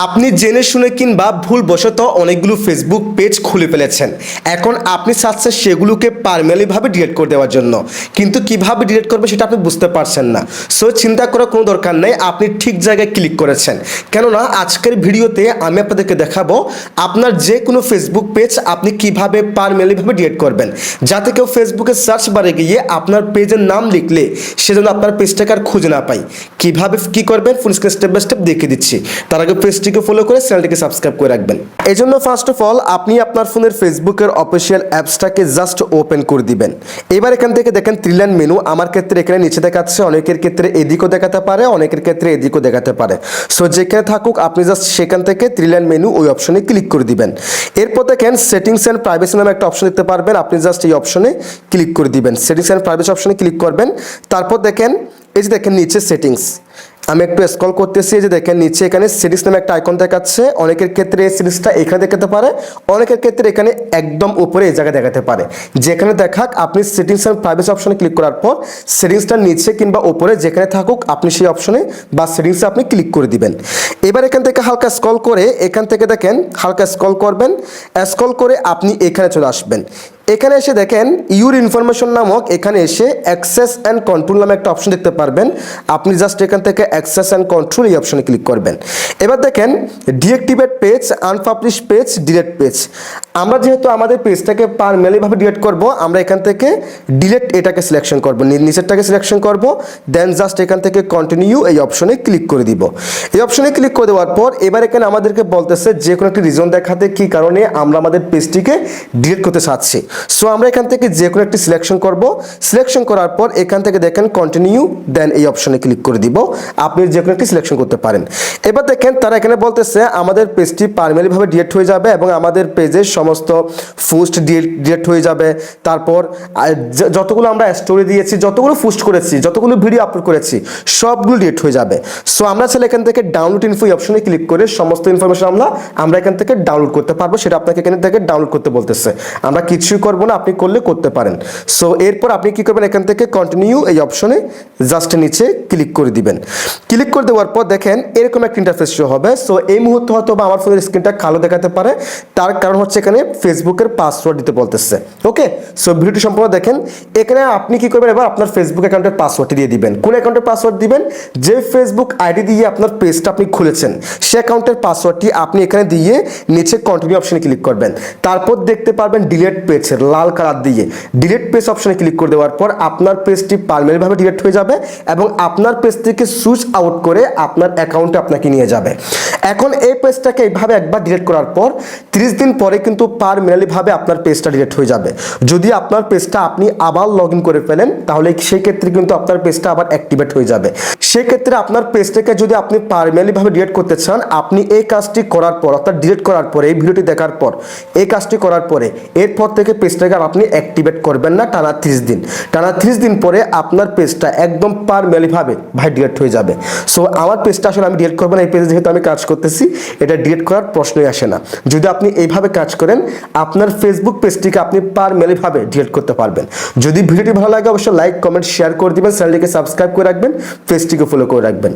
আপনি জেনে শুনে কিংবা ভুলবশত অনেকগুলো ফেসবুক পেজ খুলে ফেলেছেন। এখন আপনি চাচ্ছেন সেগুলোকে পার্মানেন্টলিভাবে ডিলিট করে দেওয়ার জন্য, কিন্তু কিভাবে ডিলিট করবে সেটা আপনি বুঝতে পারছেন না। সো চিন্তা করার কোনো দরকার নেই, আপনি ঠিক জায়গায় ক্লিক করেছেন। কেননা আজকের ভিডিওতে আমি আপনাদেরকে দেখাবো আপনার যে কোনো ফেসবুক পেজ আপনি কিভাবে পার্মানেন্টলিভাবে ডিলিট করবেন, যাতে কেউ ফেসবুকে সার্চ বারে গিয়ে আপনার পেজের নাম লিখলে সেজন্য আপনার পেজটাকে আর খুঁজে না পাই। কিভাবে কি করবেন full screen step by step দেখিয়ে দিচ্ছি। তার আগে পেজটিকে ফলো করে চ্যানেলটিকে সাবস্ক্রাইব করে রাখবেন। এই জন্য ফার্স্ট অফ অল আপনি আপনার ফোনের ফেসবুকের অফিসিয়াল অ্যাপসটাকে জাস্ট ওপেন করে দিবেন। এবার এখান থেকে দেখেন থ্রি লাইন মেনু, আমার ক্ষেত্রে এখানে নিচে দেখাচ্ছে, অনেকের ক্ষেত্রে এদিকও দেখাতে পারে, অনেকের ক্ষেত্রে এদিকও দেখাতে পারে। সো যেখানে থাকুক আপনি জাস্ট সেখান থেকে থ্রি লাইন মেনু ওই অপশনে ক্লিক করে দিবেন। এরপর দেখেন সেটিংস অ্যান্ড প্রাইভেসি নামে একটা অপশন দেখতে পারবেন, আপনি জাস্ট এই অপশনে ক্লিক করে দিবেন। সেটিংস অ্যান্ড প্রাইভেসি অপশনে ক্লিক করবেন। তারপর দেখেন এই যে দেখেন নিচে সেটিংস, আমি একটু স্ক্রল করতেছি, যে দেখেন নিচে এখানে সেটিংস নামে একটা আইকন দেখাচ্ছে। অনেকের ক্ষেত্রে এই সেটিংসটা এখানে দেখাতে পারে, অনেকের ক্ষেত্রে এখানে একদম উপরে এই জায়গায় দেখাতে পারে। যেখানে দেখাক আপনি সেটিংস অ্যান্ড প্রাইভেসি অপশনে ক্লিক করার পর সেটিংসটার নিচে কিংবা উপরে যেখানে থাকুক আপনি সেই অপশনে বা সেটিংসে আপনি ক্লিক করে দিবেন। এবার এখান থেকে হালকা স্ক্রল করে এখান থেকে দেখেন হালকা স্ক্রল করবেন, স্ক্রল করে আপনি এখানে চলে আসবেন। এখানে এসে দেখেন ইউর ইনফরমেশন নামক এখানে এসে অ্যাক্সেস অ্যান্ড কন্ট্রোল নামে একটা অপশন দেখতে পারবেন। আপনি জাস্ট এখান থেকে অ্যাক্সেস অ্যান্ড কন্ট্রোল এই অপশনে ক্লিক করবেন। এবার দেখেন deactivate page, unpublish page, delete page. আমরা যেহেতু আমাদের পেজটাকে পার্মানেন্টলিভাবে ডিলিট করব, আমরা এখান থেকে ডিলিট এটাকে সিলেকশন করব, নিচেরটাকে সিলেকশন করব, দেন জাস্ট এখান থেকে কন্টিনিউ এই অপশনে ক্লিক করে দিব। এই অপশনে ক্লিক করে দেওয়ার পর এবার এখানে আমাদেরকে বলতেছে যে কোনো একটি রিজন দেখাতে কি কারণে আমরা আমাদের পেজটিকে ডিলিট করতে চাচ্ছি। সো আমরা এখান থেকে যে কোনো একটি সিলেকশন করব, সিলেকশন করার পর এখান থেকে দেখেন কন্টিনিউ, দেন এই অপশনে ক্লিক করে দিব। আপনি যে কোনো একটি সিলেকশন করতে পারেন। এবার দেখেন তারা এখানে বলতেছে আমাদের পেজটি পার্মানেন্টলিভাবে ডিলিট হয়ে যাবে এবং আমাদের পেজের সমস্ত পোস্ট ডিলিট হয়ে যাবে। তারপর যতগুলো আমরা স্টোরি দিয়েছি, যতগুলো পোস্ট করেছি, যতগুলো ভিডিও আপলোড করেছি সবগুলো ডিলিট হয়ে যাবে। সো আমরা চাইলে এখান থেকে ডাউনলোড ইনফো অপশনে ক্লিক করে সমস্ত ইনফরমেশন আমরা এখান থেকে ডাউনলোড করতে পারবো। সেটা আপনাকে এখান থেকে ডাউনলোড করতে বলতেছে, আমরা কিছুই করবো না, আপনি করলে করতে পারেন। সো এরপর আপনি কি করবেন, এখান থেকে কন্টিনিউ এই অপশনে জাস্ট নিচে ক্লিক করে দিবেন। ক্লিক করে দেওয়ার পর দেখেন এরকম একটা ইন্টারফেস শো হবে। সো এই মুহূর্তে হয়তো বা আমার ফোনের স্ক্রিনটা কালো দেখাতে পারে, তার কারণ হচ্ছে এখানে ফেসবুকের পাসওয়ার্ড দিতে বলতেছে। ওকে, সো ভিডিওটি সম্পূর্ণ দেখেন। এখানে আপনি কি করবেন, এবার আপনার ফেসবুক অ্যাকাউন্টের পাসওয়ার্ডটি দিয়ে দিবেন। কোন অ্যাকাউন্টের পাসওয়ার্ড দিবেন, যে ফেসবুক আইডি দিয়ে আপনার পেজটা আপনি খুলেছেন সে অ্যাকাউন্টের পাসওয়ার্ডটি আপনি এখানে দিয়ে নিচে কন্টিনিউ অপশনে ক্লিক করবেন। তারপর দেখতে পারবেন ডিলিট পেজের লাল কালার দিয়ে ডিলিট পেজ অপশনে ক্লিক করে দেওয়ার পর আপনার পেজটি পার্মানেন্টলিভাবে ডিলিট হয়ে যাবে এবং আপনার পেজ থেকে সুইচ আউট করে আপনার অ্যাকাউন্টে আপনাকে নিয়ে যাবে। এখন এই পেজটাকে এইভাবে একবার ডিলিট করার পর 30 দিন পরে কিন্তু পার্মানেন্টলিভাবে আপনার পেজটা ডিলিট হয়ে যাবে। যদি আপনার পেজটা আপনি আবার লগ ইন করে ফেলেন তাহলে সেই ক্ষেত্রে কিন্তু আপনার পেজটা আবার অ্যাক্টিভেট হয়ে যাবে। সেই ক্ষেত্রে আপনার পেজটাকে যদি আপনি পার্মানেন্টলিভাবে ডিলিট করতে চান, আপনি এই কাজটি করার পর অর্থাৎ ডিলিট করার পরে এই ভিডিওটি দেখার পর এই কাজটি করার পরে এরপর থেকে পেজটাকে আপনি অ্যাক্টিভেট করবেন না টানা 30 দিন। টানা 30 দিন পরে আপনার পেজটা একদম পার্মানেন্টলিভাবে ডিলিট হয়ে যাবে। সো আমার পেজটা আসলে আমি ডিলিট করবো না, এই পেজে যেহেতু আমি কাজ করতেছি এটা ডিলিট করার প্রশ্নই আসে না। যদি আপনি এইভাবে কাজ করেন আপনার ফেসবুক পেজটিকে আপনি পার্মানেন্টলিভাবে ডিলিট করতে পারবেন। যদি ভিডিওটি ভালো লাগে অবশ্যই লাইক, কমেন্ট, শেয়ার করে দিবেন, চ্যানেলটিকে সাবস্ক্রাইব করে রাখবেন, পেজটিকে ফলো করে রাখবেন।